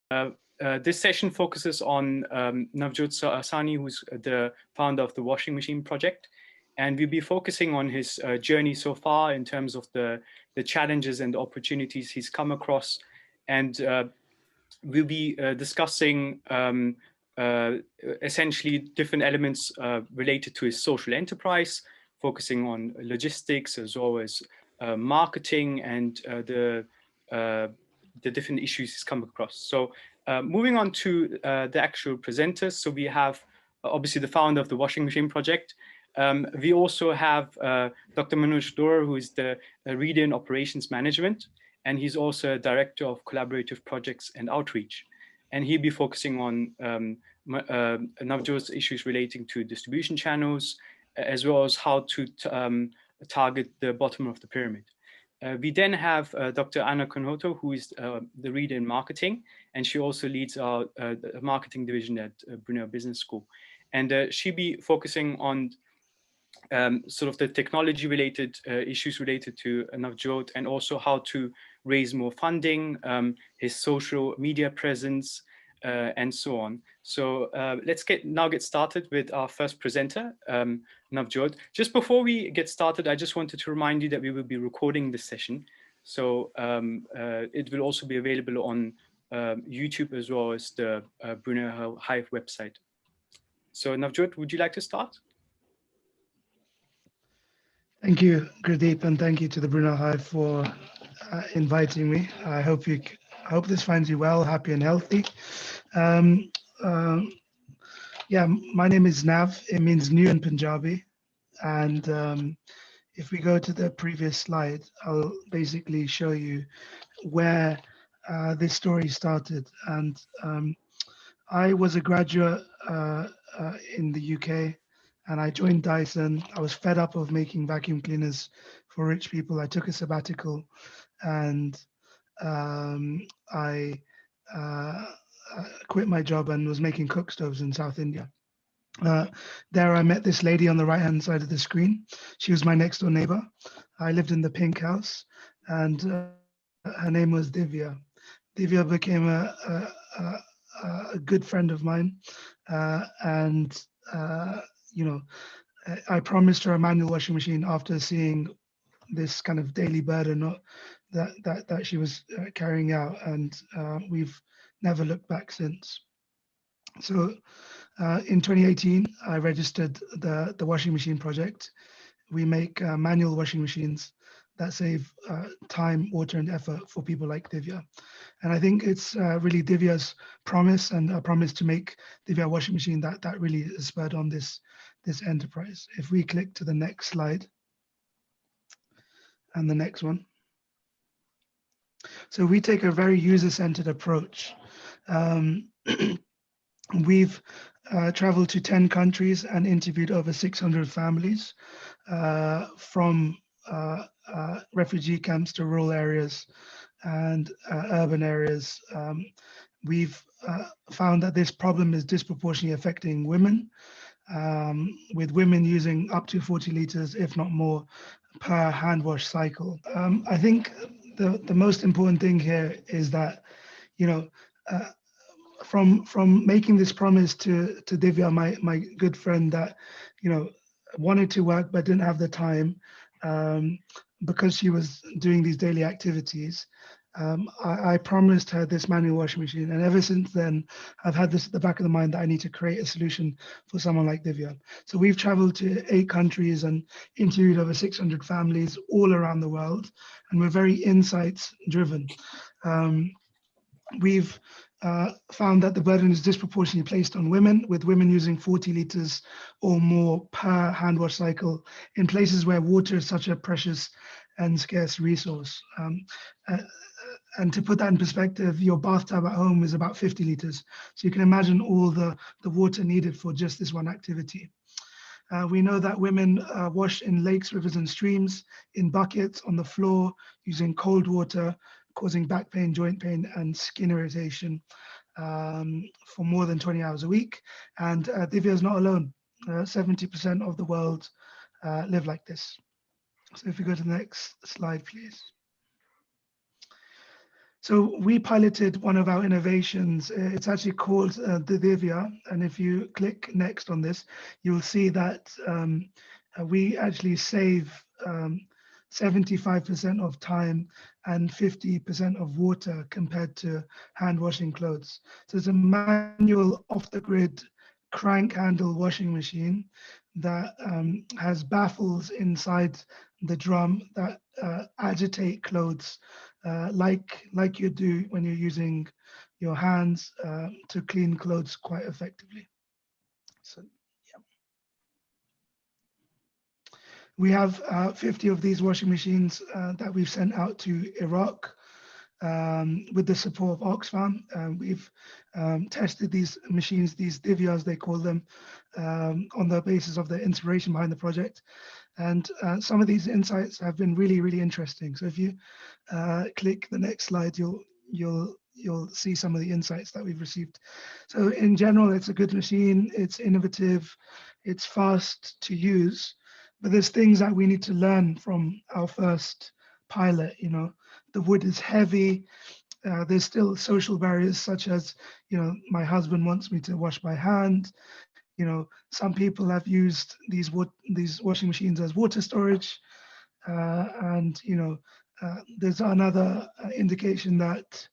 This session focuses on Navjot Sawhney, who's the founder of the Washing Machine Project. And we'll be focusing on his journey so far in terms of the challenges and opportunities he's come across. And we'll be discussing essentially different elements related to his social enterprise, focusing on logistics as well as marketing and the different issues he's come across. So moving on to the actual presenters. So we have obviously the founder of the Washing Machine Project. We also have Dr. Manoj Dor, who is the Reader in Operations Management, and he's also a director of collaborative projects and outreach. And he'll be focusing on Navjot's issues relating to distribution channels, as well as how to target the bottom of the pyramid. We then have Dr. Anna Konhoto, who is the Reader in Marketing, and she also leads our marketing division at Brunel Business School. And she'll be focusing on sort of the technology-related issues related to Navjot, and also how to raise more funding, his social media presence, and so on. So let's now get started with our first presenter, Navjot. Just before we get started, I just wanted to remind you that we will be recording this session. So it will also be available on YouTube as well as the Brunel Hive website. So Navjot, would you like to start? Thank you, Gurdeep, and thank you to the Brunel Hive for inviting me. I hope this finds you well, happy and healthy. Yeah, my name is Nav. It means new in Punjabi. And if we go to the previous slide, I'll basically show you where this story started. And I was a graduate in the UK, and I joined Dyson. I was fed up of making vacuum cleaners for rich people. I took a sabbatical, and I quit my job and was making cook stoves in South India. There I met this lady on the right-hand side of the screen. She was my next door neighbor. I lived in the pink house, and her name was Devya. Devya became a good friend of mine, and you know, I promised her a manual washing machine after seeing this kind of daily burden that she was carrying out, and we've never looked back since. So in 2018, I registered the Washing Machine Project. We make manual washing machines that save time, water, and effort for people like Devya. And I think it's really Devya's promise and a promise to make Devya a washing machine that really has spurred on this enterprise. If we click to the next slide and the next one. So we take a very user-centered approach. We've traveled to 10 countries and interviewed over 600 families from refugee camps to rural areas and urban areas. We've found that this problem is disproportionately affecting women, with women using up to 40 litres, if not more, per hand wash cycle. I think the most important thing here is that, you know, from making this promise to Devya, my good friend, that, you know, wanted to work but didn't have the time because she was doing these daily activities. I promised her this manual washing machine, and ever since then, I've had this at the back of the mind that I need to create a solution for someone like Devya. So we've traveled to 8 countries and interviewed over 600 families all around the world, and we're very insights driven. We've found that the burden is disproportionately placed on women, with women using 40 litres or more per hand wash cycle in places where water is such a precious and scarce resource. And to put that in perspective, your bathtub at home is about 50 litres. So you can imagine all the water needed for just this one activity. We know that women wash in lakes, rivers, and streams, in buckets, on the floor, using cold water, causing back pain, joint pain, and skin irritation for more than 20 hours a week. And Devya is not alone. 70% of the world live like this. So if we go to the next slide, please. So we piloted one of our innovations. It's actually called the Devya, and if you click next on this, you'll see that we actually save 75% of time and 50% of water compared to hand washing clothes. So it's a manual off-the-grid crank handle washing machine that has baffles inside the drum that agitate clothes like you do when you're using your hands to clean clothes quite effectively. So yeah, we have 50 of these washing machines that we've sent out to Iraq with the support of Oxfam. We've tested these machines, these Devyas they call them, on the basis of the inspiration behind the project. And some of these insights have been really, really interesting. So if you click the next slide, you'll see some of the insights that we've received. So in general, it's a good machine, it's innovative, it's fast to use, but there's things that we need to learn from our first pilot. You know, the wood is heavy. There's still social barriers such as, you know, my husband wants me to wash by hand. You know, some people have used these washing machines as water storage, and you know, there's another indication that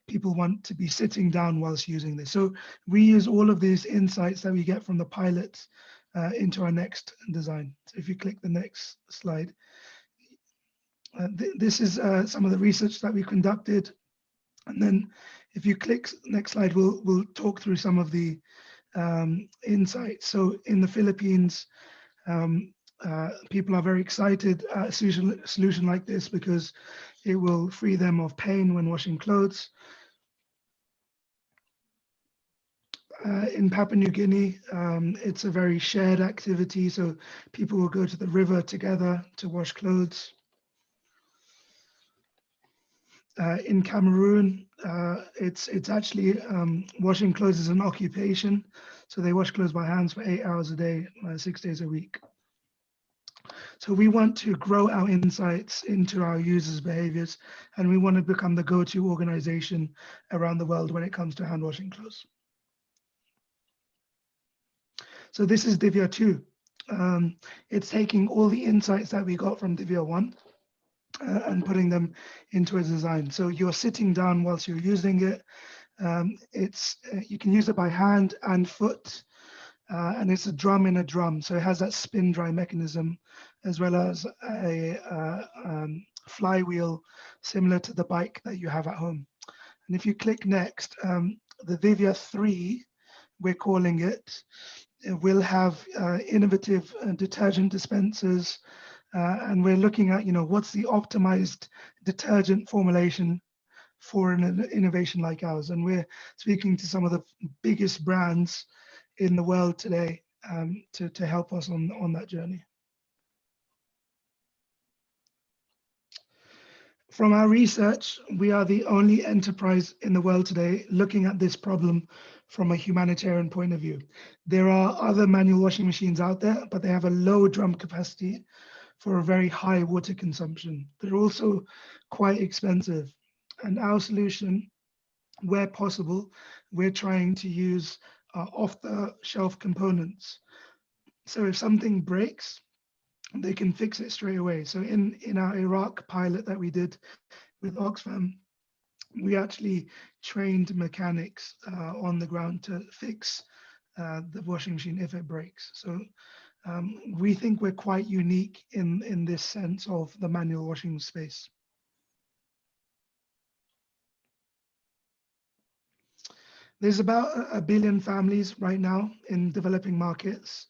people want to be sitting down whilst using this. So we use all of these insights that we get from the pilots into our next design. So if you click the next slide, this is some of the research that we conducted. And then if you click next slide, we'll talk through some of the insights. So in the Philippines, people are very excited at a solution like this because it will free them of pain when washing clothes. In Papua New Guinea, it's a very shared activity, so people will go to the river together to wash clothes. In Cameroon, it's actually washing clothes is an occupation, so they wash clothes by hands for 8 hours a day, 6 days a week. So we want to grow our insights into our users' behaviors, and we want to become the go-to organization around the world when it comes to hand washing clothes. So this is Devya II. It's taking all the insights that we got from Devya I and putting them into a design. So you're sitting down whilst you're using it. You can use it by hand and foot, and it's a drum in a drum. So it has that spin dry mechanism, as well as a flywheel similar to the bike that you have at home. And if you click next, the Vivia III, we're calling it, will have innovative detergent dispensers, and we're looking at, you know, what's the optimized detergent formulation for an innovation like ours. And we're speaking to some of the biggest brands in the world today to help us on that journey. From our research, we are the only enterprise in the world today looking at this problem from a humanitarian point of view. There are other manual washing machines out there, but they have a low drum capacity for a very high water consumption. They're also quite expensive. And our solution, where possible, we're trying to use off-the-shelf components. So if something breaks, they can fix it straight away. So in our Iraq pilot that we did with Oxfam, we actually trained mechanics on the ground to fix the washing machine if it breaks. So we think we're quite unique in this sense of the manual washing space. There's about 1 billion families right now in developing markets,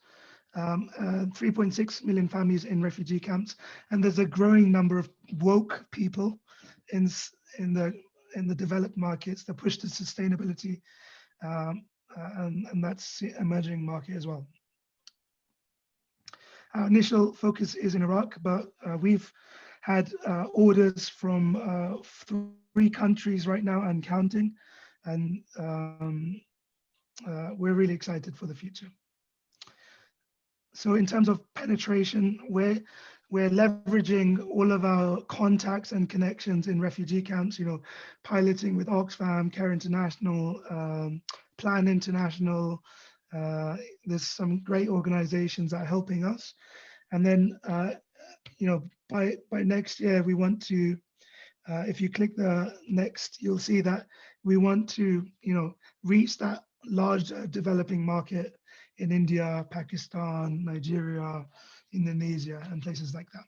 3.6 million families in refugee camps, and there's a growing number of woke people in the developed markets that push to sustainability, and that's the emerging market as well. Our initial focus is in Iraq, but we've had orders from 3 countries right now and counting, and we're really excited for the future. So in terms of penetration, we're leveraging all of our contacts and connections in refugee camps, piloting with Oxfam, Care International, Plan International. There's some great organizations that are helping us. And then, by next year, we want to, if you click the next, you'll see that we want to, reach that large developing market in India, Pakistan, Nigeria, Indonesia, and places like that.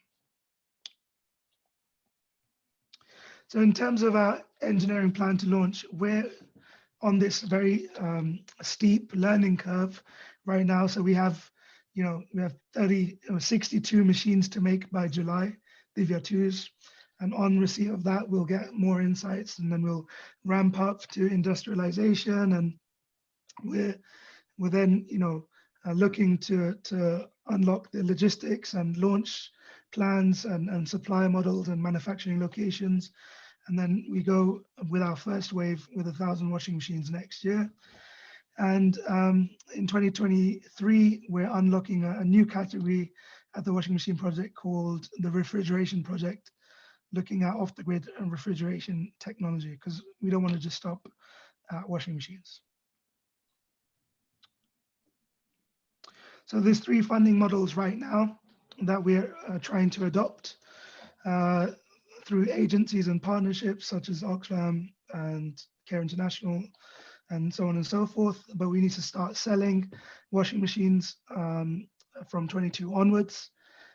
So in terms of our engineering plan to launch, we're on this very steep learning curve right now. So we have 62 machines to make by July, Vivia IIs. And on receipt of that, we'll get more insights, and then we'll ramp up to industrialization. And we're then, looking to unlock the logistics and launch plans and supply models and manufacturing locations. And then we go with our first wave with 1,000 washing machines next year. And in 2023, we're unlocking a new category at the washing machine project called the refrigeration project, looking at off-the-grid and refrigeration technology, because we don't want to just stop at washing machines. So there's 3 funding models right now that we're trying to adopt through agencies and partnerships such as Oxfam and Care International and so on and so forth. But we need to start selling washing machines from 22 onwards.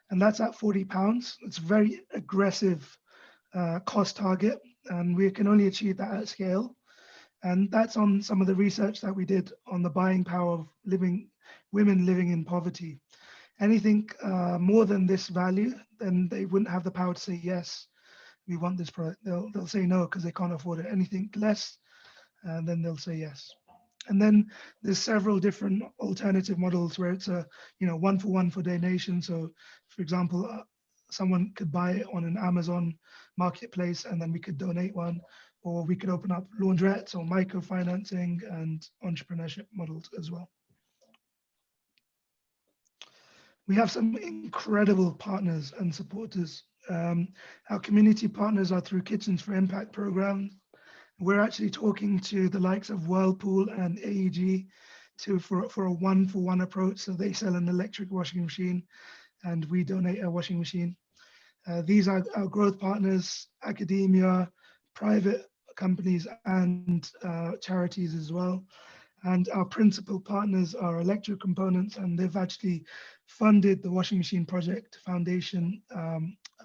And that's at £40. It's a very aggressive cost target, and we can only achieve that at scale. And that's on some of the research that we did on the buying power of women living in poverty. Anything more than this value, then they wouldn't have the power to say, yes, we want this product. They'll say no because they can't afford it. Anything less, then they'll say yes. And then there's several different alternative models where it's a 1-for-1 for donation. So for example, someone could buy it on an Amazon marketplace and then we could donate one, or we could open up laundrettes or microfinancing and entrepreneurship models as well. We have some incredible partners and supporters. Our community partners are through Kitchens for Impact programs. We're actually talking to the likes of Whirlpool and AEG for a 1-for-1 approach. So they sell an electric washing machine and we donate a washing machine. These are our growth partners, academia, private companies, and charities as well. And our principal partners are Electro Components, and they've actually funded the Washing Machine Project Foundation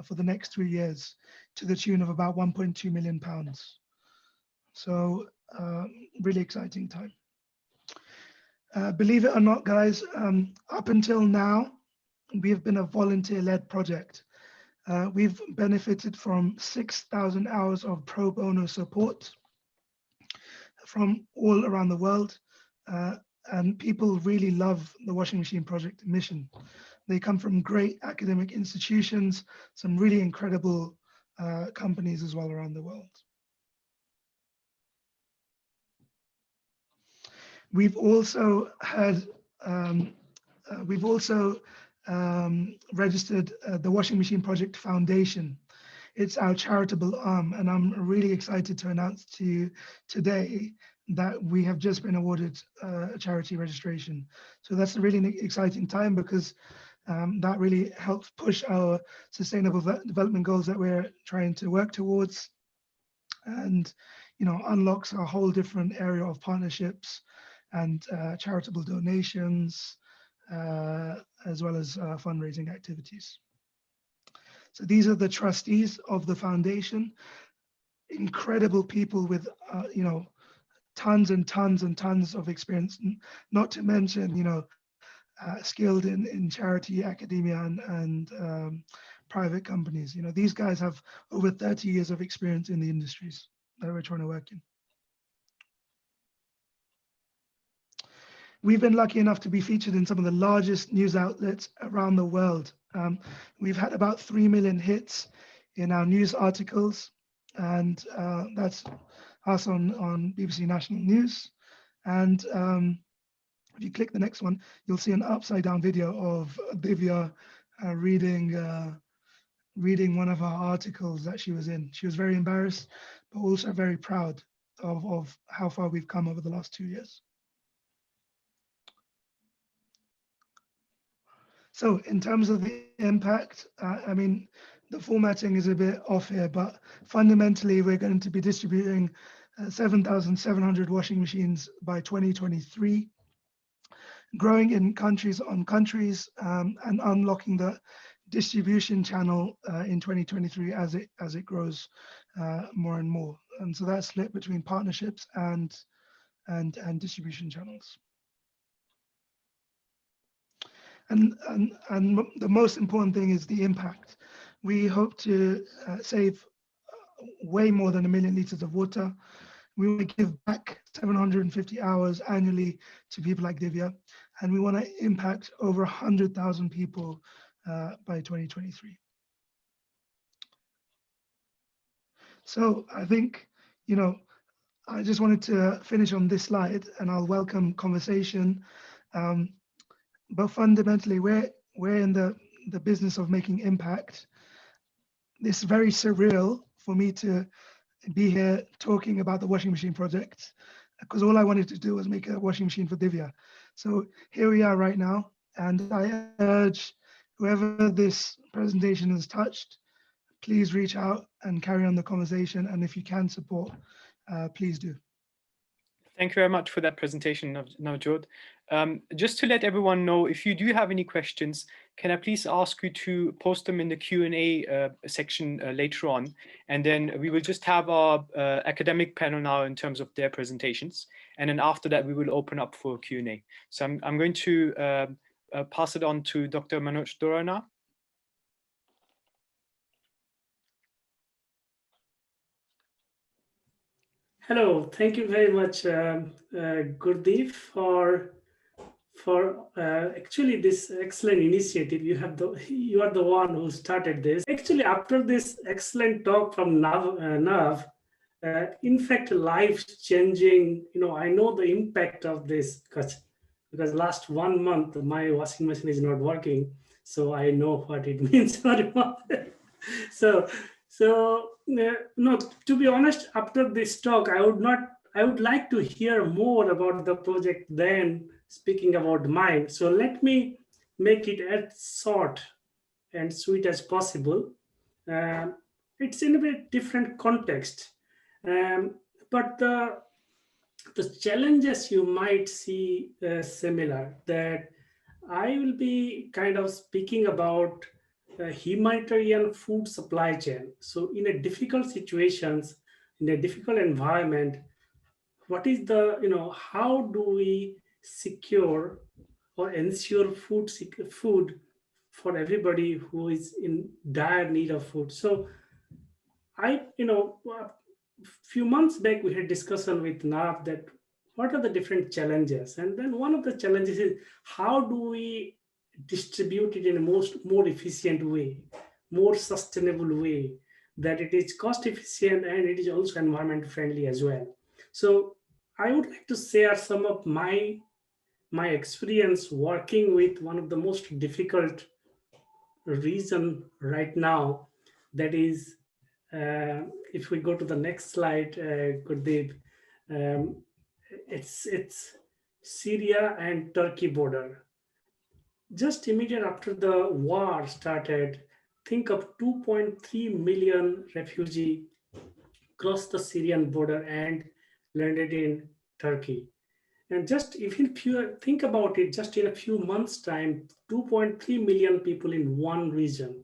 for the next 3 years to the tune of about £1.2 million. So really exciting time. Believe it or not, guys, up until now, we have been a volunteer-led project. We've benefited from 6,000 hours of pro bono support from all around the world. And people really love the Washing Machine Project mission. They come from great academic institutions, some really incredible companies as well around the world. We've also had, registered the Washing Machine Project Foundation. It's our charitable arm, and I'm really excited to announce to you today that we have just been awarded a charity registration. So that's a really exciting time, because that really helps push our sustainable development goals that we're trying to work towards, and unlocks a whole different area of partnerships and charitable donations, as well as fundraising activities. So these are the trustees of the foundation, incredible people with tons and tons and tons of experience, not to mention skilled in charity, academia, and private companies. These guys have over 30 years of experience in the industries that we're trying to work in. We've been lucky enough to be featured in some of the largest news outlets around the world. We've had about 3 million hits in our news articles, and that's us on BBC National News. And If you click the next one, you'll see an upside down video of Devya reading one of our articles that she was in. She was very embarrassed, but also very proud of how far we've come over the last 2 years. So in terms of the impact, I mean, the formatting is a bit off here, but fundamentally we're going to be distributing 7,700 washing machines by 2023, growing in countries on countries, and unlocking the distribution channel in 2023 as it grows more and more. And so that's split between partnerships and distribution channels. And the most important thing is the impact. We hope to save way more than 1 million liters of water. We want to give back 750 hours annually to people like Devya, and we want to impact over 100,000 people by 2023. So I think, I just wanted to finish on this slide, and I'll welcome conversation. But fundamentally, we're in the business of making impact. It's very surreal for me to be here talking about the washing machine project, because all I wanted to do was make a washing machine for Devya. So here we are right now, and I urge whoever this presentation has touched, please reach out and carry on the conversation. And if you can support, please do. Thank you very much for that presentation, Navjot. Just to let everyone know, if you do have any questions, can I please ask you to post them in the Q&A section later on, and then we will just have our academic panel now in terms of their presentations, and then after that we will open up for Q&A. So I'm going to pass it on to Dr. Manoj Dora now. Hello, thank you very much, Gurdeep, for actually this excellent initiative. You are the one who started this. Actually, after this excellent talk from Nav, in fact, life changing. I know the impact of this because last 1 month my washing machine is not working, so I know what it means. So no, to be honest, after this talk, I would like to hear more about the project than speaking about mine. So let me make it as short and sweet as possible. It's in a bit different context, but the challenges you might see similar. That I will be kind of speaking about humanitarian food supply chain. So in a difficult situations, in a difficult environment, what is the, how do we secure or ensure food for everybody who is in dire need of food? So a few months back, we had discussion with Nav that what are the different challenges? And then one of the challenges is how do we distribute it in a more efficient way, more sustainable way, that it is cost efficient and it is also environment friendly as well. So I would like to share some of my experience working with one of the most difficult region right now. That is, if we go to the next slide, Gurdeep, it's Syria and Turkey border. Just immediate after the war started, think of 2.3 million refugees crossed the Syrian border and landed in Turkey. And just if you think about it, just in a few months' time, 2.3 million people in one region.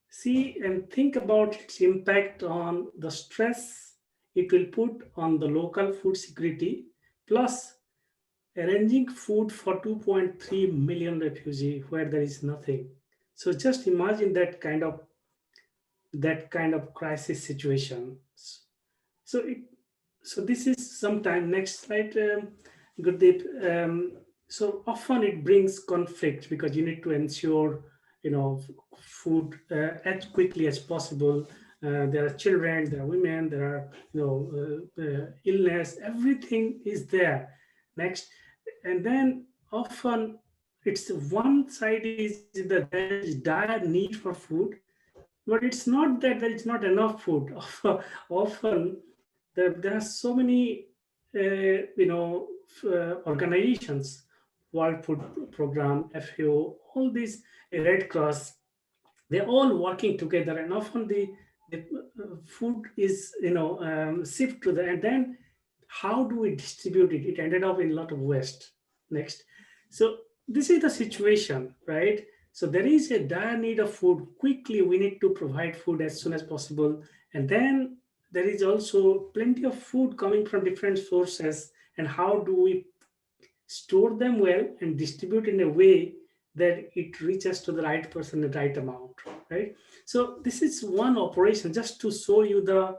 See and think about its impact on the stress it will put on the local food security, plus arranging food for 2.3 million refugees where there is nothing. So just imagine that kind of crisis situation. So this is sometime. Next slide, Gurdeep. So often it brings conflict because you need to ensure food as quickly as possible. There are children, there are women, there are illness. Everything is there. Next, And then often it's one side is that there is dire need for food, but it's not that there is not enough food. Often there are so many organizations, World Food Program, FAO, all these, Red Cross, they're all working together, and often the food is shipped to the, and then how do we distribute it? It ended up in a lot of waste. Next. So this is the situation, right? So there is a dire need of food. Quickly, we need to provide food as soon as possible. And then there is also plenty of food coming from different sources. And how do we store them well and distribute in a way that it reaches to the right person the right amount, right? So this is one operation just to show you the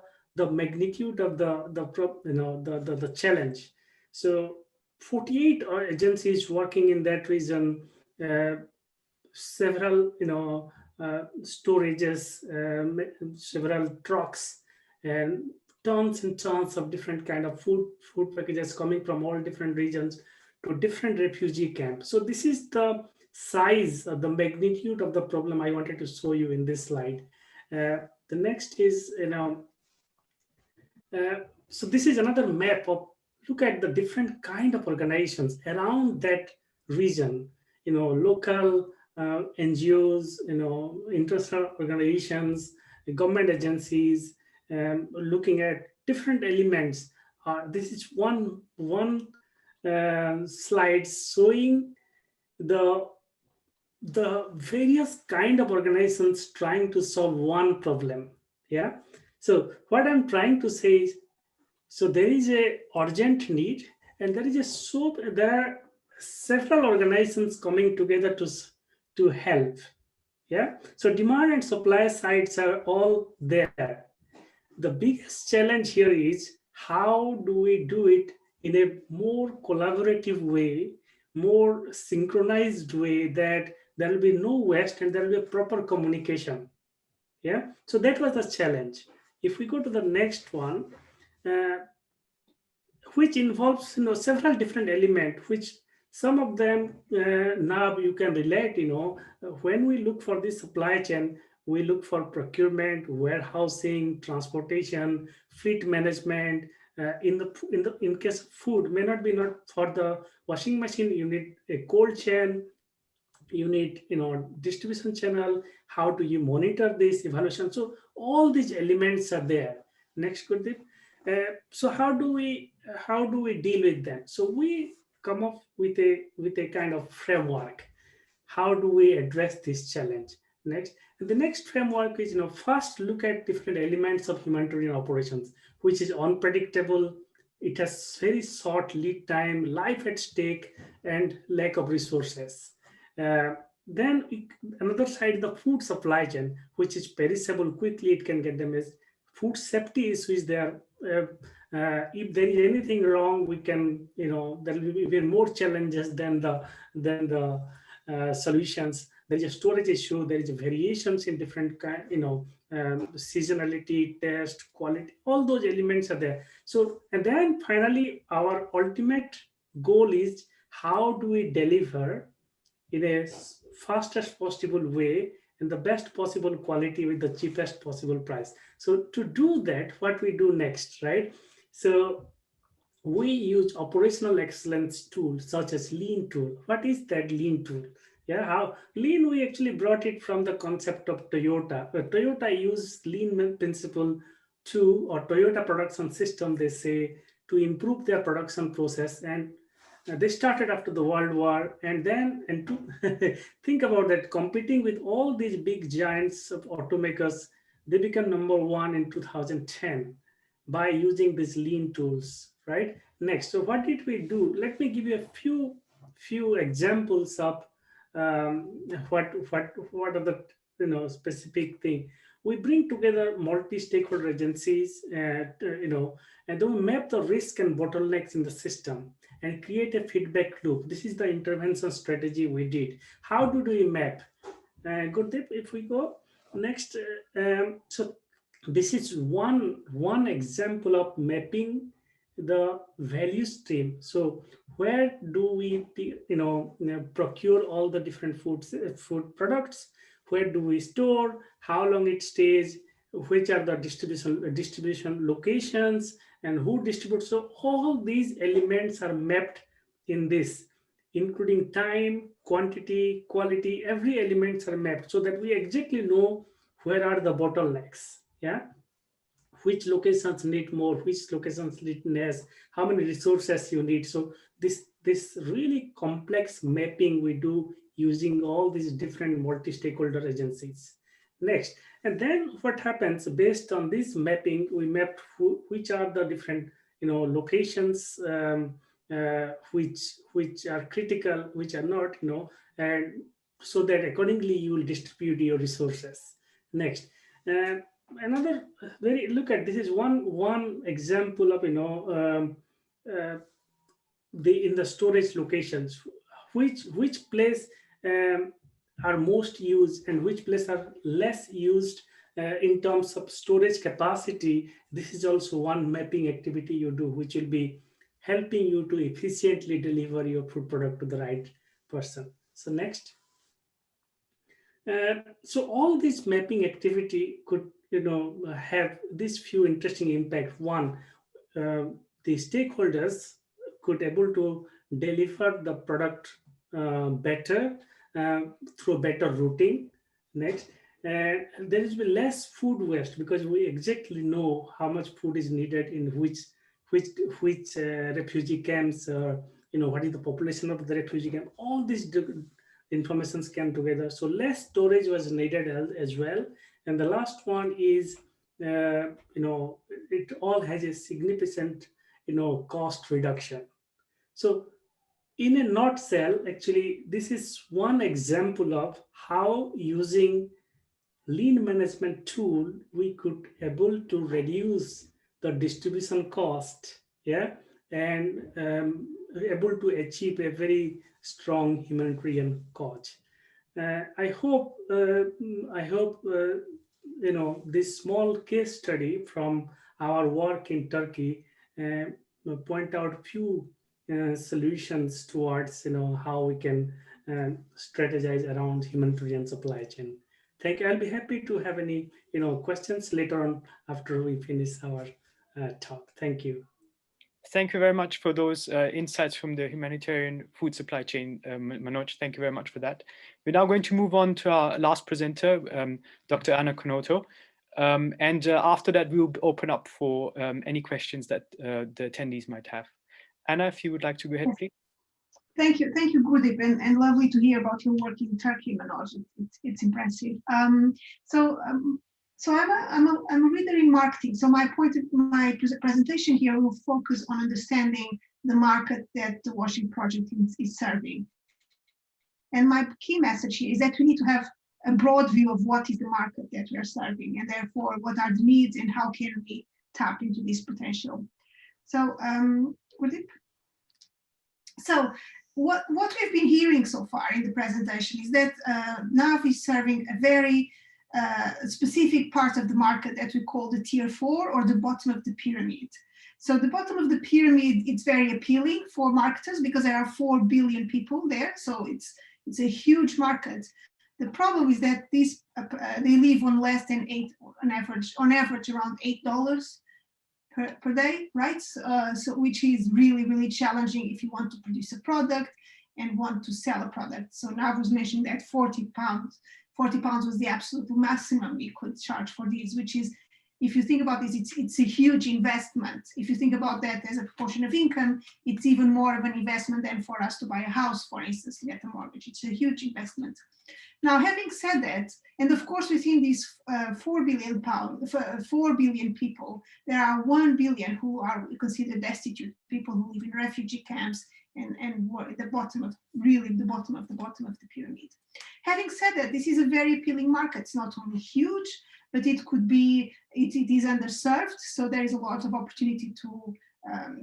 magnitude of the challenge. So 48 agencies working in that region, several storages, several trucks, and tons and tons of different kind of food packages coming from all different regions to different refugee camps. So this is the size of the magnitude of the problem I wanted to show you in this slide. The next is, so this is another map of, look at the different kind of organizations around that region, local NGOs, international organizations, government agencies, looking at different elements. This is one slide showing the various kind of organizations trying to solve one problem. Yeah. So what I'm trying to say is, so there is a urgent need, and there are several organizations coming together to help. Yeah. So demand and supply sides are all there. The biggest challenge here is how do we do it in a more collaborative way, more synchronized way, that there will be no waste and there will be a proper communication. Yeah. So that was the challenge. If we go to the next one, which involves several different elements, which some of them now you can relate. When we look for this supply chain, we look for procurement, warehousing, transportation, fleet management. In case of food, may not be not for the washing machine, you need a cold chain, you need distribution channel. How do you monitor this evaluation? So all these elements are there. Next, Gurdeep. So how do we deal with them? So we come up with a kind of framework. How do we address this challenge? Next, and the next framework is first look at different elements of humanitarian operations, which is unpredictable. It has very short lead time, life at stake, and lack of resources. Then another side, the food supply chain, which is perishable, quickly it can get damaged. Food safety issues there. If there is anything wrong, we can, there will be even more challenges than the solutions. There is a storage issue. There is variations in different seasonality, taste, quality. All those elements are there. So, and then finally, our ultimate goal is how do we deliver in a fastest possible way and the best possible quality with the cheapest possible price. So to do that, what we do next, right? So we use operational excellence tools such as lean tool. What is that lean tool? Yeah, how lean, we actually brought it from the concept of Toyota. Toyota used lean principle or Toyota production system, they say, to improve their production process. And they started after the World War, and to think about that, competing with all these big giants of automakers, they became number one in 2010 by using these lean tools, right? Next, so what did we do? Let me give you a few examples of what are the specific thing. We bring together multi-stakeholder agencies, and then we map the risk and bottlenecks in the system and create a feedback loop. This is the intervention strategy we did. How do we map? Gurdeep, if we go next. So this is one example of mapping the value stream. So where do we, procure all the different food products? Where do we store? How long it stays? Which are the distribution locations, and who distributes? So all these elements are mapped in this, including time, quantity, quality. Every elements are mapped so that we exactly know where are the bottlenecks. Yeah, which locations need more, which locations need less, how many resources you need. So this really complex mapping we do using all these different multi-stakeholder agencies. Next, and then what happens based on this mapping, we mapped which are the different locations, which are critical, which are not, and so that accordingly you will distribute your resources. Next, another look at this is one example of in the storage locations, which place are most used and which place are less used in terms of storage capacity. This is also one mapping activity you do, which will be helping you to efficiently deliver your food product to the right person. So next. So all this mapping activity could have these few interesting impacts. One, the stakeholders could able to deliver the product better through better routing. Next, there will be less food waste because we exactly know how much food is needed in which refugee camps, what is the population of the refugee camp. All these informations came together, so less storage was needed as well. And the last one is it all has a significant cost reduction. So in a nutshell, actually this is one example of how using lean management tool we could able to reduce the distribution cost, yeah, and able to achieve a very strong humanitarian cause. I hope this small case study from our work in Turkey point out few solutions towards how we can strategize around humanitarian supply chain. Thank you. I'll be happy to have any questions later on after we finish our talk. Thank you. Thank you very much for those insights from the humanitarian food supply chain, Manoj. Thank you very much for that. We're now going to move on to our last presenter, Dr. Anna Konoto. And after that, we'll open up for any questions that the attendees might have. Anna, if you would like to go ahead, please. Thank you, Gurdip, and lovely to hear about your work in Turkey, Manoj. It's impressive. So I'm a reader in marketing. So my presentation here will focus on understanding the market that the washing project is serving. And my key message here is that we need to have a broad view of what is the market that we are serving, and therefore what are the needs and how can we tap into this potential. So what we've been hearing so far in the presentation is that NAV is serving a very specific part of the market that we call the tier 4 or the bottom of the pyramid. So the bottom of the pyramid, it's very appealing for marketers because there are 4 billion people there. So it's a huge market. The problem is that these they live on less than on average around $8 per day, right? So which is really, really challenging if you want to produce a product and want to sell a product. So Nav was mentioning that 40 pounds was the absolute maximum we could charge for these, which is, if you think about this, it's a huge investment. If you think about that as a proportion of income, it's even more of an investment than for us to buy a house, for instance, to get a mortgage. It's a huge investment. Now, having said that, and of course, within these 4 billion people, there are 1 billion who are considered destitute, people who live in refugee camps and were at the bottom of the pyramid. Having said that, this is a very appealing market. It's not only huge, but it is underserved. So there is a lot of opportunity to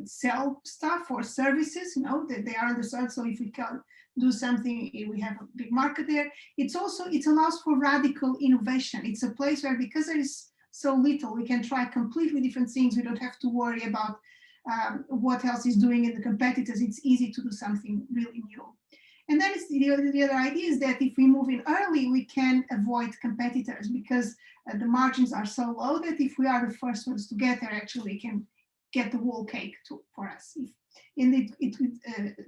sell stuff or services, that they are underserved. So if we can do something, we have a big market there. It allows for radical innovation. It's a place where, because there is so little, we can try completely different things. We don't have to worry about what else is doing in the competitors, it's easy to do something really new. And then the other idea is that if we move in early, we can avoid competitors, because the margins are so low that if we are the first ones to get there, actually we can get the whole cake for us.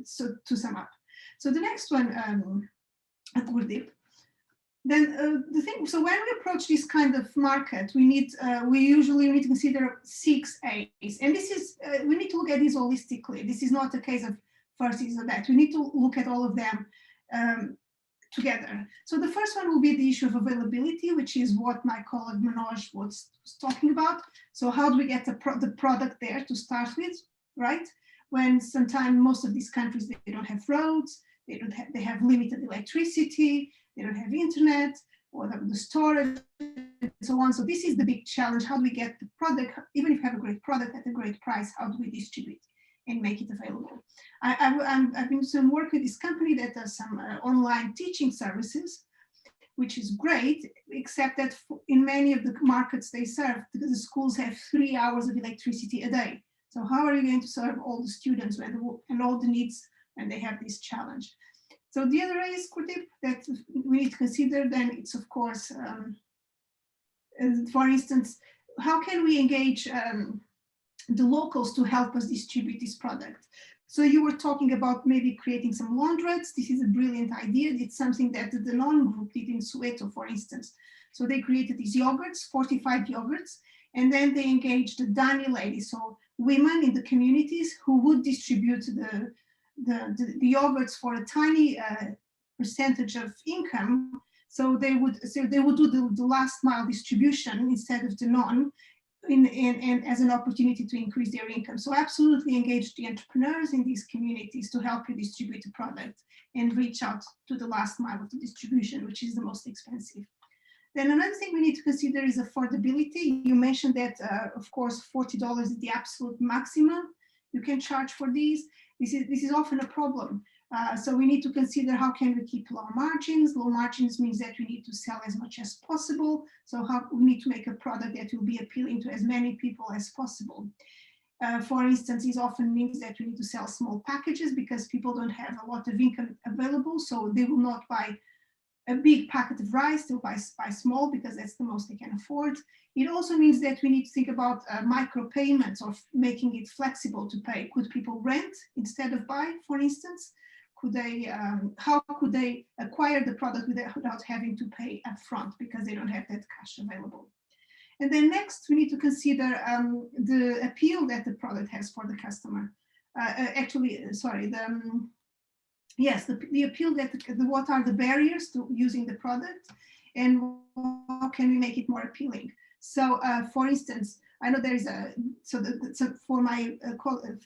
So to sum up. So the next one, then the thing, so when we approach this kind of market, we usually need to consider 6 A's. And this is, we need to look at this holistically. This is not a case of first is or that. We need to look at all of them together. So the first one will be the issue of availability, which is what my colleague Manoj was talking about. So how do we get the product there to start with, right? When sometimes most of these countries, they don't have roads, they have limited electricity, they don't have internet, or the storage, and so on. So this is the big challenge. How do we get the product, even if we have a great product at a great price, how do we distribute and make it available? I've been doing some work with this company that does some online teaching services, which is great, except that in many of the markets they serve, because the schools have 3 hours of electricity a day. So how are you going to serve all the students and all the needs when they have this challenge? So the other is, that we need to consider, then it's of course, for instance, how can we engage the locals to help us distribute this product? So you were talking about maybe creating some laundrettes. This is a brilliant idea. It's something that the Danone group did in Soweto, for instance. So they created these yogurts, fortified yogurts, and then they engaged the Dani ladies, so women in the communities who would distribute the yogurts for a tiny percentage of income. So they would do the last mile distribution instead of Danone, and as an opportunity to increase their income. So absolutely engage the entrepreneurs in these communities to help you distribute the product and reach out to the last mile of the distribution, which is the most expensive. Then another thing we need to consider is affordability. You mentioned that, of course, $40 is the absolute maximum you can charge for these. This is often a problem. So we need to consider how can we keep low margins. Low margins means that we need to sell as much as possible. So how we need to make a product that will be appealing to as many people as possible. For instance, this often means that we need to sell small packages because people don't have a lot of income available. So they will not buy a big packet of rice, they'll buy small because that's the most they can afford. It also means that we need to think about micro payments or making it flexible to pay. Could people rent instead of buy, for instance? Could they, how could they acquire the product without having to pay upfront because they don't have that cash available? And then next, we need to consider the appeal that the product has for the customer. The appeal that, what are the barriers to using the product and how can we make it more appealing? So for instance, I know there is for my,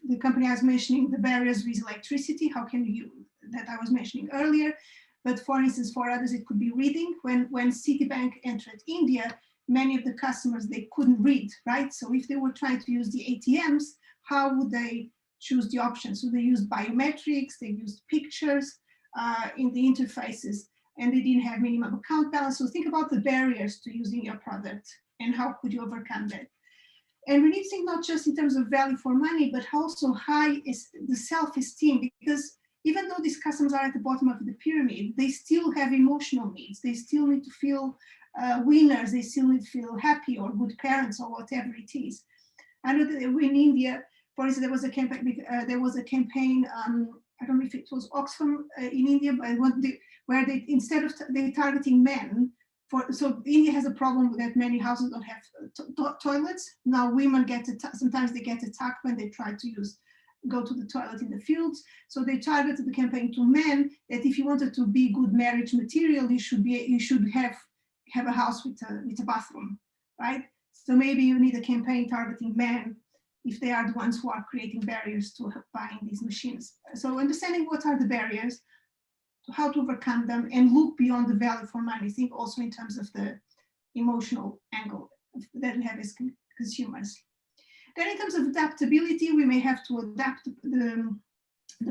the company I was mentioning, the barriers with electricity, how can you, that I was mentioning earlier, but for instance, for others, it could be reading. When Citibank entered India, many of the customers, they couldn't read, right? So if they were trying to use the ATMs, how would they choose the option? So they used biometrics, they used pictures in the interfaces, and they didn't have minimum account balance. So think about the barriers to using your product and how could you overcome that? And we need to think not just in terms of value for money, but also high is the self-esteem, because even though these customers are at the bottom of the pyramid, they still have emotional needs. They still need to feel winners. They still need to feel happy or good parents or whatever it is. I know that in India, for instance, there was a campaign, I don't know if it was Oxfam in India, but where they, instead of they targeting men, so India has a problem that many houses don't have toilets. Now women sometimes they get attacked when they try to go to the toilet in the fields. So they targeted the campaign to men that if you wanted to be good marriage material, you should have a house with a bathroom, right? So maybe you need a campaign targeting men if they are the ones who are creating barriers to buying these machines. So understanding what are the barriers, how to overcome them, and look beyond the value for money. Think also in terms of the emotional angle that we have as consumers. Then in terms of adaptability, we may have to adapt the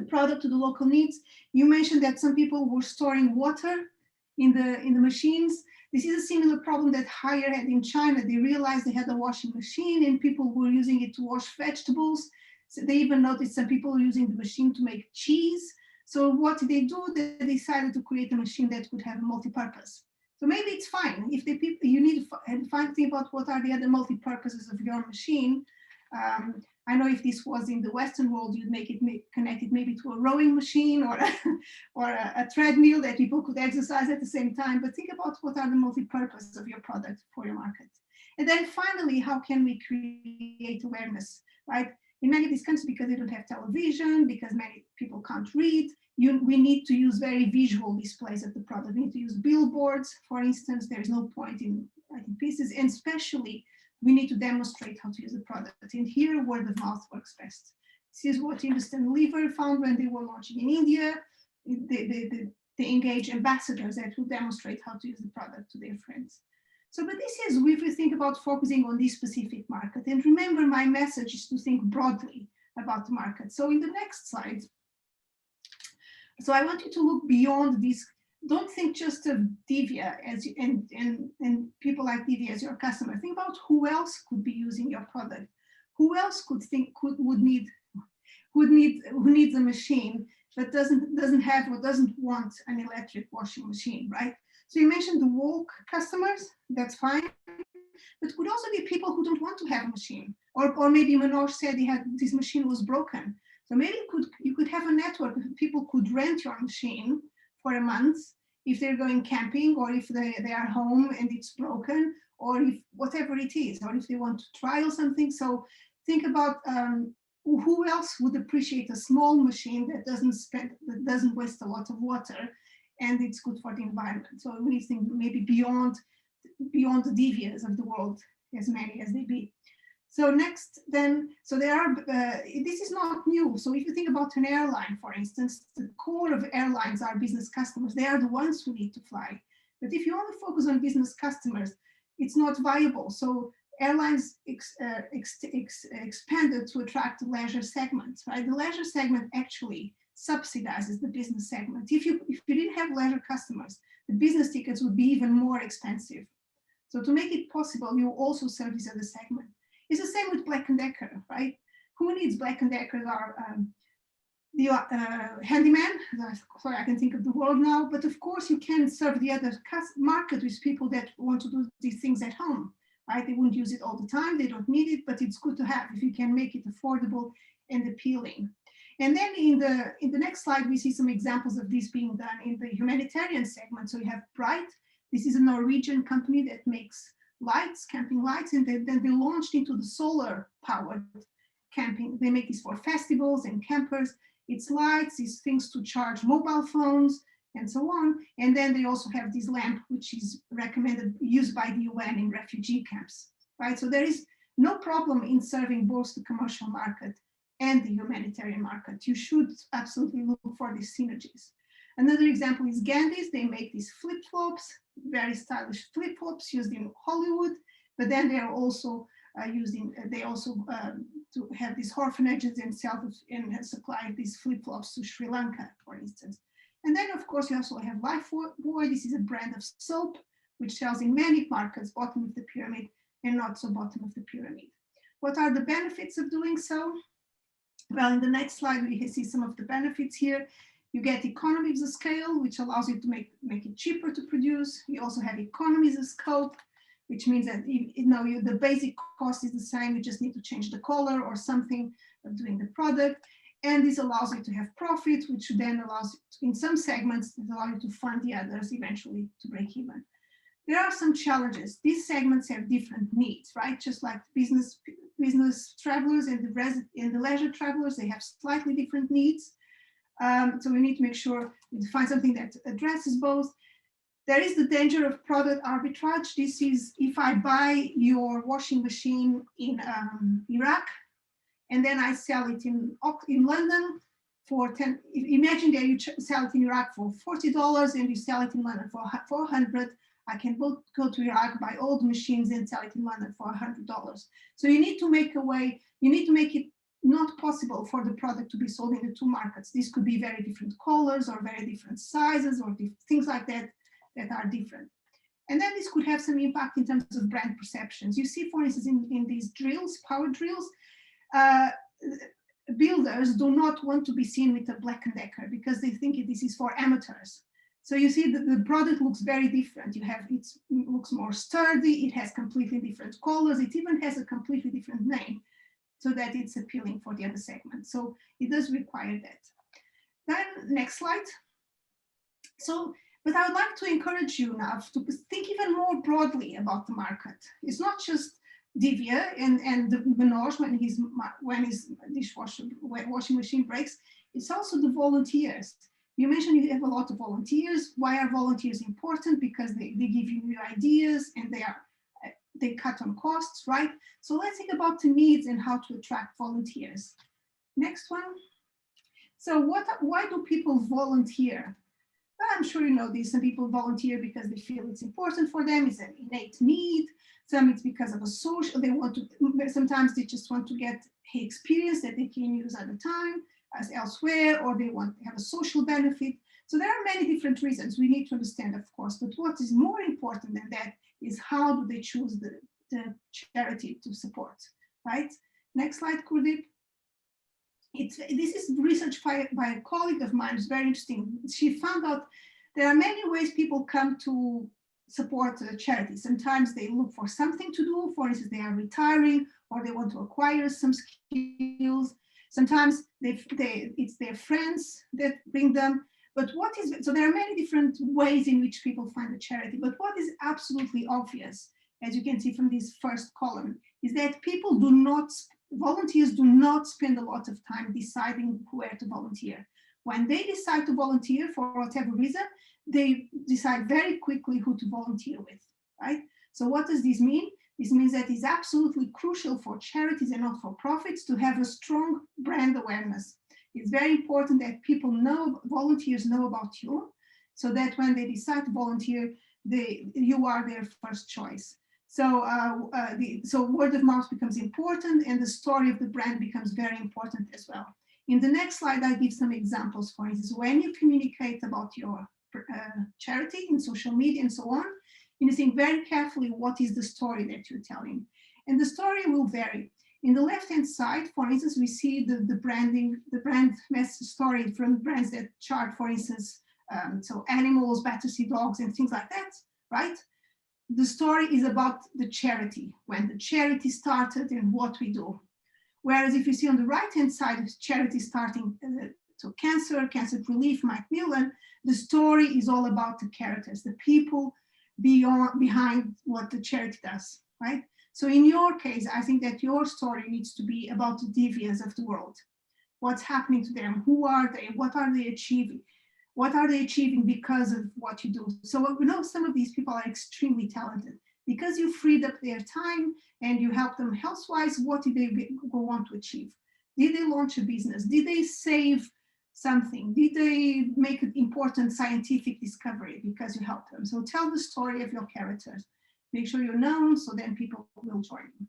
product to the local needs. You mentioned that some people were storing water in the machines. This is a similar problem that Haier had in China. They realized they had a washing machine and people were using it to wash vegetables. So they even noticed some people using the machine to make cheese. So what did they do? They decided to create a machine that could have multi-purpose. So maybe it's fine if the people, you need to think about what are the other multi-purposes of your machine. I know if this was in the Western world, you'd make it connected maybe to a rowing machine or a treadmill that people could exercise at the same time. But think about what are the multi-purposes of your product for your market. And then finally, how can we create awareness, right? In many of these countries, because they don't have television, because many people can't read, we need to use very visual displays of the product. We need to use billboards, for instance. There is no point in writing pieces, and especially we need to demonstrate how to use the product. And here, word of mouth works best. This is what Industry and Liver found when they were launching in India. They engage ambassadors that will demonstrate how to use the product to their friends. So, but this is, if we think about focusing on this specific market, and remember my message is to think broadly about the market. So in the next slide, so I want you to look beyond this. Don't think just of Devya as and people like Devya as your customer. Think about who else could be using your product. Who else who needs a machine but doesn't have or doesn't want an electric washing machine, right? So you mentioned the woke customers, that's fine. But could also be people who don't want to have a machine, or maybe Manoj said this machine was broken. So maybe you could have a network of people could rent your machine for a month if they're going camping, or if they are home and it's broken, or if whatever it is, or if they want to trial something. So think about who else would appreciate a small machine that doesn't waste a lot of water, and it's good for the environment. So we think maybe beyond the Devyas of the world, as many as they be. So next, then, so there are, this is not new. So if you think about an airline, for instance, the core of airlines are business customers. They are the ones who need to fly. But if you only focus on business customers, it's not viable. So airlines expanded to attract the leisure segment, right? The leisure segment actually subsidizes the business segment. If you didn't have leisure customers, the business tickets would be even more expensive. So to make it possible, you also serve this other segment. It's the same with Black & Decker, right? Who needs Black & Decker are the handyman. Sorry, I can think of the word now. But of course, you can serve the other market with people that want to do these things at home, right? They wouldn't use it all the time. They don't need it, but it's good to have if you can make it affordable and appealing. And then in the next slide, we see some examples of this being done in the humanitarian segment. So you have Bright. This is a Norwegian company that makes lights, camping lights, and then they launched into the solar powered camping. They make this for festivals and campers. It's lights, it's things to charge mobile phones and so on. And then they also have this lamp, which is recommended, used by the UN in refugee camps, right? So there is no problem in serving both the commercial market and the humanitarian market. You should absolutely look for these synergies. Another example is Gandhi's. They make these flip-flops, very stylish flip-flops used in Hollywood, but then they are also to have these orphanages and supply these flip-flops to Sri Lanka, for instance. And then, of course, you also have Lifebuoy. This is a brand of soap, which sells in many markets, bottom of the pyramid and not so bottom of the pyramid. What are the benefits of doing so? Well, in the next slide, we see some of the benefits here. You get economies of scale, which allows you to make it cheaper to produce. You also have economies of scope, which means that the basic cost is the same. You just need to change the color or something of doing the product. And this allows you to have profit, which then allows, in some segments, it allows you to fund the others eventually to break even. There are some challenges. These segments have different needs, right? Just like business travelers and the leisure travelers, they have slightly different needs. So we need to make sure we find something that addresses both. There is the danger of product arbitrage. This is if I buy your washing machine in Iraq, and then I sell it in London for 10. Imagine that you sell it in Iraq for $40 and you sell it in London for $400. I can both go to Iraq, buy old machines and sell it in London for $100. So you need to make it not possible for the product to be sold in the two markets. These could be very different colors or very different sizes or things like that are different. And then this could have some impact in terms of brand perceptions. You see, for instance, in these drills, power drills, builders do not want to be seen with a Black & Decker because they think this is for amateurs. So you see that the product looks very different. It looks more sturdy, it has completely different colors, it even has a completely different name so that it's appealing for the other segment. So it does require that. Then next slide. So, but I would like to encourage you now to think even more broadly about the market. It's not just Devya and the Manoj when his washing machine breaks. It's also the volunteers. You mentioned you have a lot of volunteers. Why are volunteers important? Because they give you new ideas and they cut on costs, right? So let's think about the needs and how to attract volunteers. Next one. So why do people volunteer? Well, I'm sure you know this. Some people volunteer because they feel it's important for them. It's an innate need. Some it's because of a social, sometimes they just want to get experience that they can use at a time as elsewhere, or they want to have a social benefit. So there are many different reasons we need to understand, of course, but what is more important than that is how do they choose the charity to support, right? Next slide, Gurdeep. This is research by a colleague of mine. It's very interesting. She found out there are many ways people come to support a charity. Sometimes they look for something to do. For instance, they are retiring or they want to acquire some skills. Sometimes it's their friends that bring them. But so there are many different ways in which people find a charity. But what is absolutely obvious, as you can see from this first column, is that volunteers do not spend a lot of time deciding where to volunteer. When they decide to volunteer for whatever reason, they decide very quickly who to volunteer with, right? So what does this mean? This means that it's absolutely crucial for charities and not-for-profits to have a strong brand awareness. It's very important that volunteers know about you, so that when they decide to volunteer, you are their first choice. So, so word of mouth becomes important, and the story of the brand becomes very important as well. In the next slide, I give some examples. For instance, when you communicate about your charity in social media and so on, you think very carefully what is the story that you're telling. And the story will vary. In the left-hand side, for instance, we see the brand message story from brands that chart, for instance, so animals, Battersea dogs, and things like that, right? The story is about the charity, when the charity started and what we do. Whereas if you see on the right-hand side, charity starting, so cancer relief, Macmillan, the story is all about the characters, the people behind what the charity does, right? So in your case, I think that your story needs to be about the Devyas of the world. What's happening to them? Who are they? What are they achieving? What are they achieving because of what you do? So we know some of these people are extremely talented because you freed up their time and you help them health-wise. What did they go on to achieve? Did they launch a business? Did they save something? Did they make an important scientific discovery because you helped them? So tell the story of your characters. Make sure you're known so then people will join you.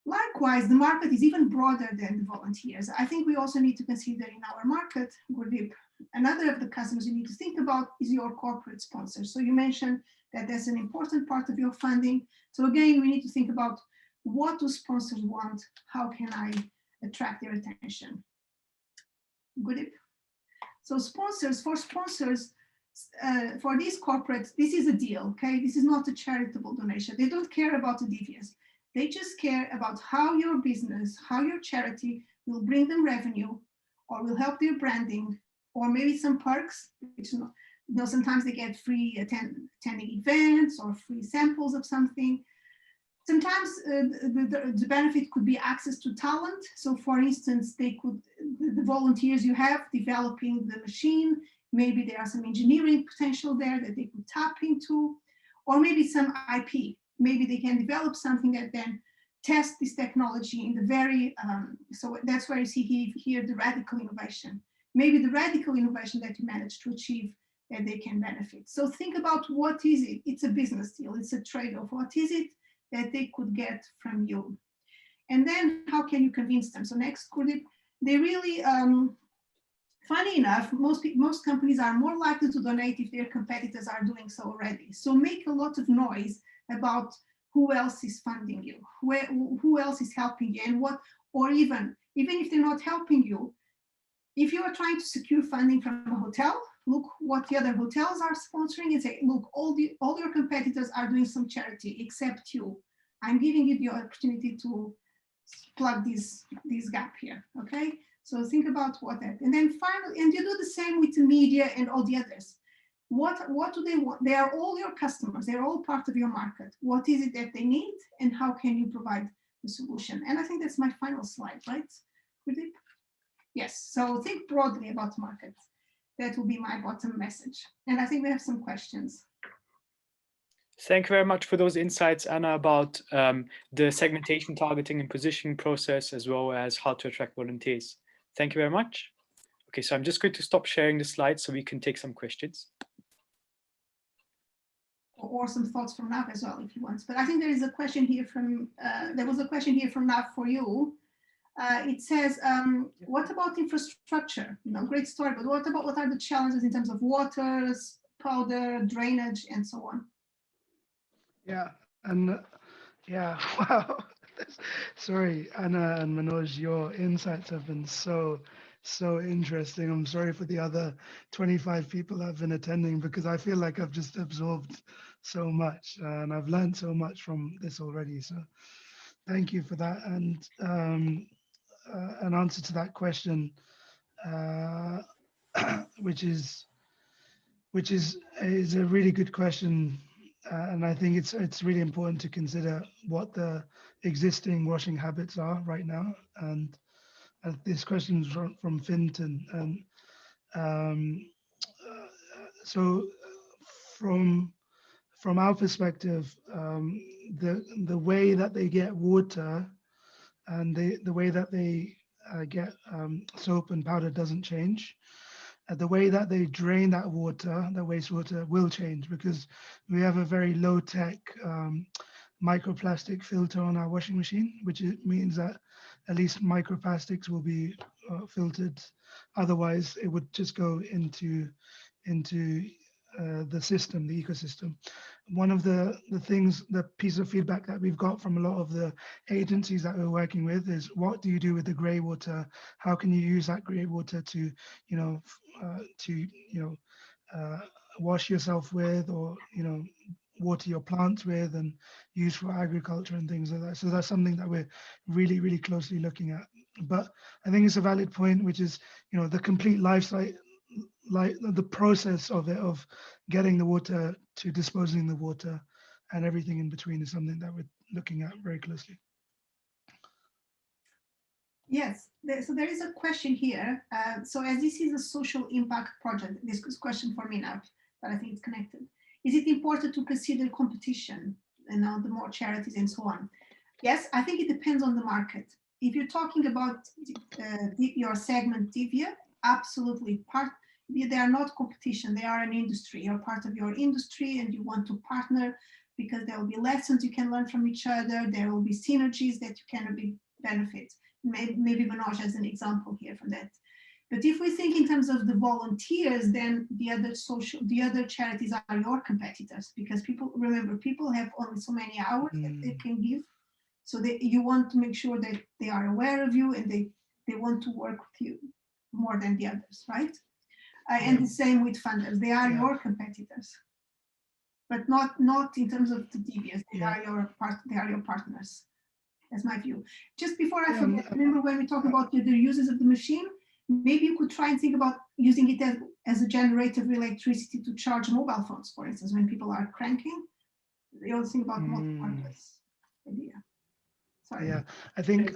Likewise, the market is even broader than the volunteers. I think we also need to consider in our market, Gurdeep, another of the customers you need to think about is your corporate sponsors. So you mentioned that that's an important part of your funding. So again, we need to think about what do sponsors want? How can I attract their attention? Gurdeep. So for sponsors, for these corporates, this is a deal, okay? This is not a charitable donation. They don't care about the Devyas. They just care about how your business, how your charity will bring them revenue or will help their branding, or maybe some perks, which sometimes they get free attending events or free samples of something. Sometimes the benefit could be access to talent. So for instance, the volunteers you have developing the machine, maybe there are some engineering potential there that they could tap into, or maybe some IP. Maybe they can develop something that then test this technology in the very, so that's where you see here the radical innovation. Maybe the radical innovation that you managed to achieve that they can benefit. So think about what is it? It's a business deal, it's a trade-off. What is it that they could get from you? And then how can you convince them? So next, they really, funny enough, most companies are more likely to donate if their competitors are doing so already. So make a lot of noise about who else is funding you, who else is helping you, and what, or even even if they're not helping you, if you are trying to secure funding from a hotel, look what the other hotels are sponsoring and say, look, all your competitors are doing some charity except you. I'm giving you the opportunity to plug this gap here, okay? So think about what that, and then finally, and you do the same with the media and all the others. What do they want? They are all your customers. They're all part of your market. What is it that they need, and how can you provide the solution? And I think that's my final slide, right? Gurdeep? Yes, so think broadly about markets. That will be my bottom message. And I think we have some questions. Thank you very much for those insights, Anna, about the segmentation, targeting, and positioning process, as well as how to attract volunteers. Thank you very much. Okay, so I'm just going to stop sharing the slides so we can take some questions. Or some thoughts from Nav as well, if you want. But I think there is a question here from, there was a question here from Nav for you. It says, what about infrastructure? You know, great story, but what are the challenges in terms of waters, powder, drainage, and so on? Yeah, and yeah, wow. Sorry, Anna and Manoj, your insights have been so interesting. I'm sorry for the other 25 people that have been attending, because I feel like I've just absorbed so much and I've learned so much from this already. So thank you for that. And an answer to that question, which is a really good question. And I think it's really important to consider what the existing washing habits are right now. And this question is from Finton. So from our perspective, the way that they get water and the way that they get soap and powder doesn't change. The way that they drain that water, the wastewater, will change, because we have a very low-tech microplastic filter on our washing machine, which means that at least microplastics will be filtered. Otherwise, it would just go into the system, the ecosystem. One of the piece of feedback that we've got from a lot of the agencies that we're working with is, what do you do with the grey water? How can you use that grey water to, wash yourself with, or, water your plants with and use for agriculture and things like that. So that's something that we're really, really closely looking at. But I think it's a valid point, which is, the complete life cycle, like the process of it, of getting the water to disposing the water and everything in between, is something that we're looking at very closely. Yes, so there is a question here. So as this is a social impact project, this is a question for me now, but I think it's connected. Is it important to consider competition, the more charities and so on? Yes, I think it depends on the market. If you're talking about your segment, Devya, absolutely. They are not competition, they are an industry. You're part of your industry and you want to partner, because there will be lessons you can learn from each other. There will be synergies that you can benefit. Maybe Manoj has an example here from that. But if we think in terms of the volunteers, then the other charities are your competitors, because people have only so many hours that they can give. So you want to make sure that they are aware of you and they want to work with you more than the others, right? And the same with funders, they are your competitors, but not in terms of the DBS. They are your partners. That's my view. Just before I forget, remember when we talk about the uses of the machine, maybe you could try and think about using it as a generator of electricity to charge mobile phones, for instance, when people are cranking. They always think about multi-purpose idea. Sorry. Yeah, I think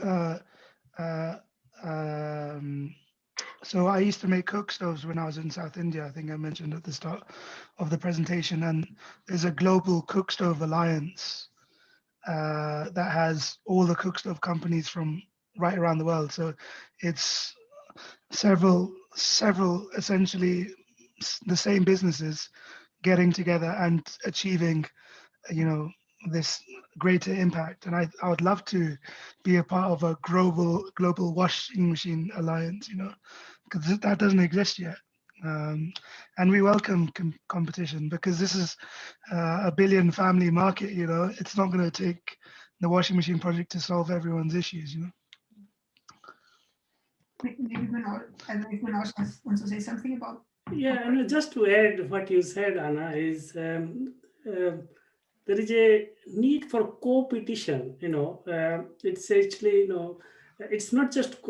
so I used to make cook stoves when I was in South India. I think I mentioned at the start of the presentation, and there's a global cook stove alliance that has all the cook stove companies from right around the world. So it's several essentially the same businesses getting together and achieving, this greater impact. And I would love to be a part of a global washing machine alliance, because that doesn't exist yet. And we welcome competition, because this is a billion family market. It's not going to take the washing machine project to solve everyone's issues. Maybe Manoj, I don't know if Manoj wants to say something about. Yeah, and just to add what you said, Anna, is there is a need for co-petition. It's actually, it's not just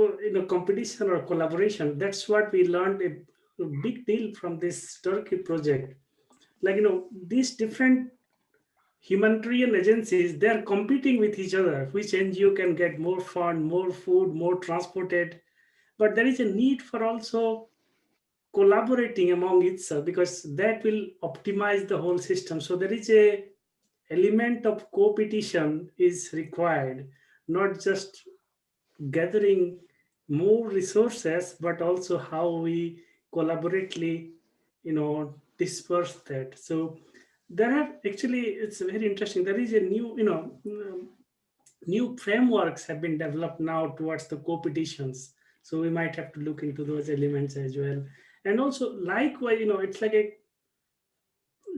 competition or collaboration. That's what we learned a big deal from this Turkey project. Like, these different humanitarian agencies, they're competing with each other. Which NGO can get more fund, more food, more transported? But there is a need for also collaborating among itself, because that will optimize the whole system. So there is a element of co-petition is required, not just gathering more resources, but also how we collaboratively, disperse that. So there are actually, it's very interesting. There is a new, new frameworks have been developed now towards the co-petitions. So we might have to look into those elements as well. And also likewise, it's like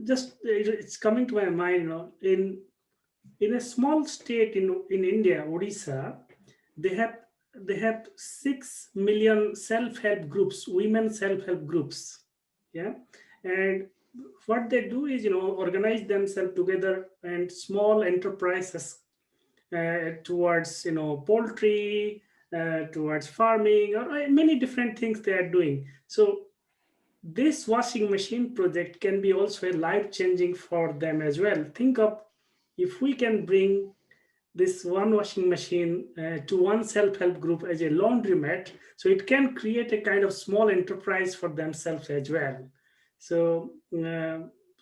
it's coming to my mind, in a small state in India, Odisha, they have 6 million self-help groups, women self-help groups. Yeah. And what they do is, organize themselves together, and small enterprises towards, poultry, towards farming, or many different things they are doing. So this washing machine project can be also a life changing for them as well. Think of, if we can bring this one washing machine to one self-help group as a laundromat, so it can create a kind of small enterprise for themselves as well. So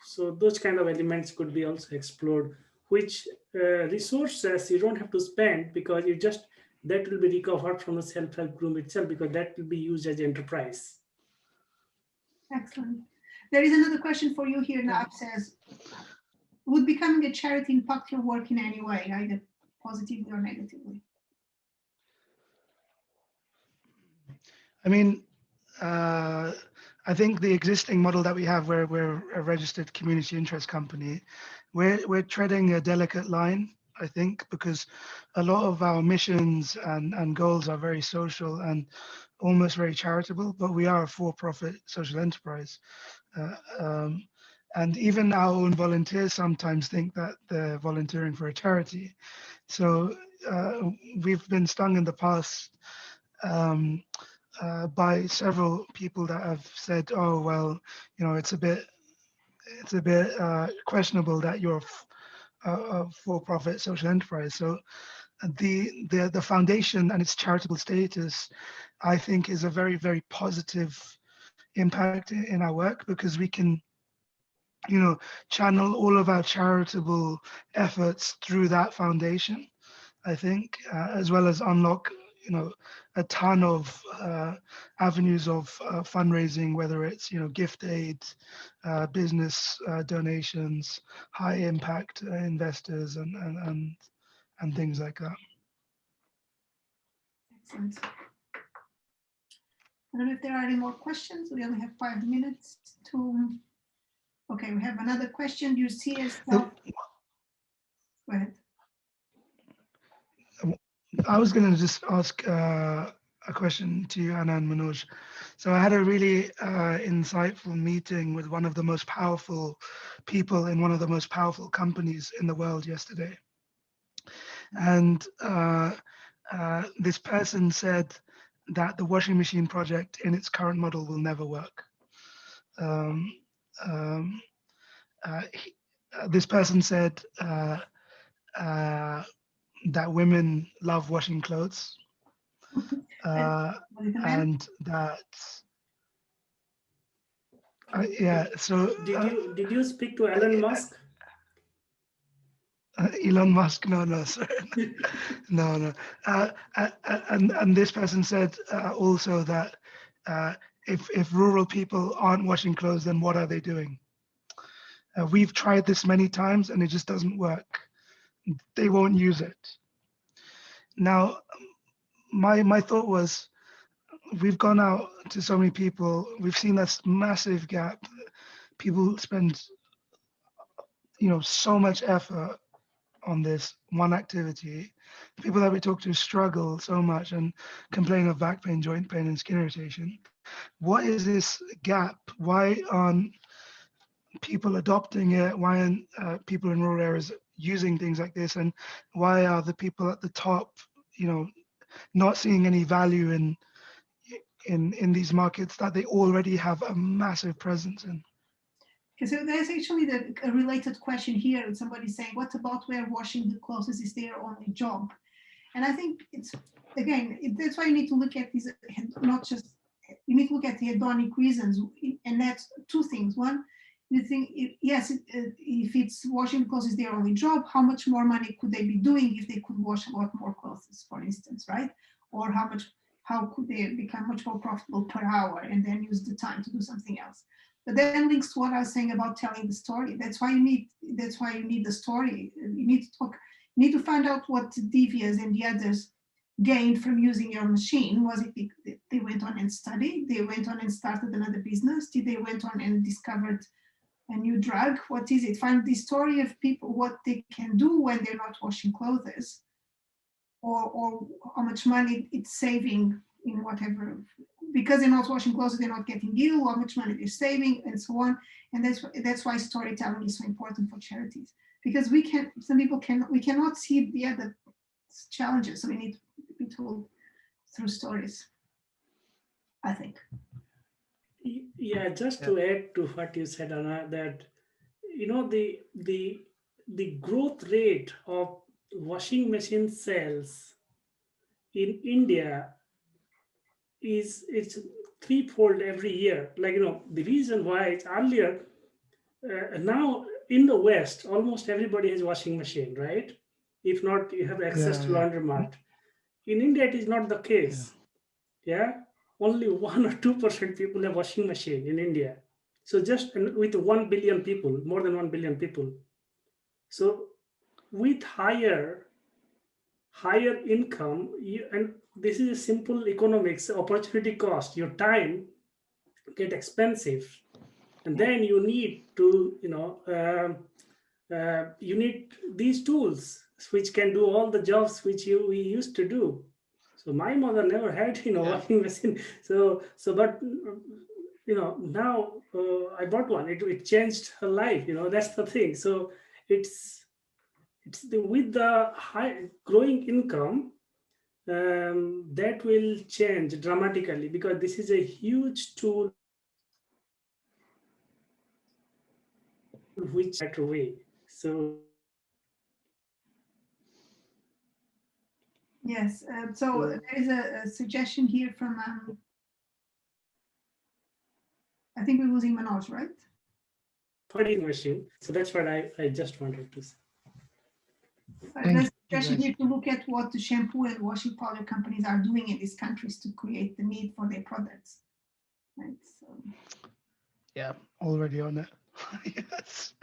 so those kind of elements could be also explored, which resources you don't have to spend, because that will be recovered from the self-help group itself, because that will be used as enterprise. Excellent. There is another question for you here now. It says, would becoming a charity impact your work in any way, either positively or negatively? I mean, I think the existing model that we have, where we're a registered community interest company, we're treading a delicate line, I think, because a lot of our missions and goals are very social and almost very charitable, but we are a for-profit social enterprise. And even our own volunteers sometimes think that they're volunteering for a charity. So we've been stung in the past by several people that have said, "Oh, well, it's a bit questionable that you're a for-profit social enterprise." So the foundation and its charitable status, I think, is a very, very positive impact in our work, because we can, channel all of our charitable efforts through that foundation, I think, as well as unlock, a ton of avenues of fundraising, whether it's, gift aid, business donations, high impact investors, and things like that. Excellent. I don't know if there are any more questions. We only have 5 minutes to. Okay, we have another question. Do you see yourself? Go ahead. I was going to just ask a question to you, Anna and Manoj. So I had a really insightful meeting with one of the most powerful people in one of the most powerful companies in the world yesterday. And this person said that the washing machine project in its current model will never work. This person said that women love washing clothes, and that yeah. So did you speak to Elon Musk? Elon Musk? No, sorry. no. And this person said also that if rural people aren't washing clothes, then what are they doing? We've tried this many times and it just doesn't work. They won't use it. Now, my thought was, we've gone out to so many people. We've seen this massive gap. People spend, so much effort on this one activity. The people that we talk to struggle so much and complain of back pain, joint pain, and skin irritation. What is this gap? Why aren't people adopting it? Why aren't people in rural areas using things like this? And why are the people at the top, not seeing any value in these markets that they already have a massive presence in? Okay, so there's actually a related question here. Somebody saying, what about where washing the clothes is their only job? And I think it's, again, that's why you need to look at these, not just, you need to look at the hedonic reasons. And that's two things. One, you think, yes, if it's washing clothes is their only job, how much more money could they be doing if they could wash a lot more clothes, for instance, right? Or how could they become much more profitable per hour and then use the time to do something else? But then links to what I was saying about telling the story. That's why you need the story. You need to find out what Devya's and the others gained from using your machine. Was it they went on and studied? They went on and started another business? Did they went on and discovered a new drug? What is it? Find the story of people, what they can do when they're not washing clothes, or how much money it's saving in whatever, because they're not washing clothes, they're not getting ill, how much money they're saving, and so on. And that's why storytelling is so important for charities, because we cannot see the other challenges, so we need to be told through stories, I think. Yeah, just to add to what you said, Anna, that the growth rate of washing machine sales in India it's threefold every year. The reason why it's earlier, now in the West, almost everybody has washing machine, right? If not, you have access to laundromat. In India, it is not the case. Yeah, only 1 or 2% people have washing machine in India. So just with 1 billion people, more than 1 billion people. So with higher income, and this is a simple economics, opportunity cost, your time get expensive, and then you need to, you need these tools which can do all the jobs which we used to do. So my mother never had, washing machine. But now I bought one. It changed her life. That's the thing. So it's with the high growing income, that will change dramatically, because this is a huge tool which right away. So yes, so there is a suggestion here from I think we're losing Manoj, right? Putting machine. So that's what I just wanted to say. There's a suggestion here to look at what the shampoo and washing powder companies are doing in these countries to create the need for their products. Right. So. Yeah, already on it. Yes.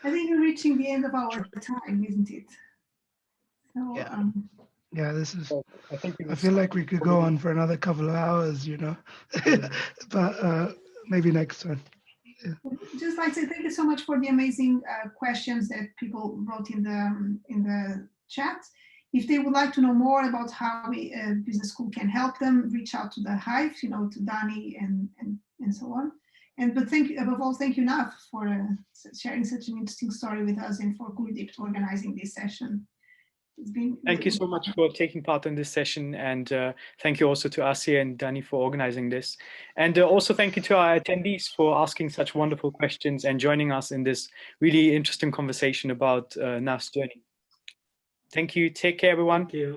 I think we're reaching the end of our time, isn't it? So, yeah. Yeah, this is. I feel like we could go on for another couple of hours, but maybe next time. Yeah. Just like to say thank you so much for the amazing questions that people wrote in the chat. If they would like to know more about how business school can help them, reach out to the Hive, to Dani and so on. But above all, thank you, Nav, for sharing such an interesting story with us, and for Gurdeep organizing this session. Thank you so much for taking part in this session, and thank you also to Asiya and Dani for organizing this. And also thank you to our attendees for asking such wonderful questions and joining us in this really interesting conversation about Nav's journey. Thank you. Take care, everyone. Thank you.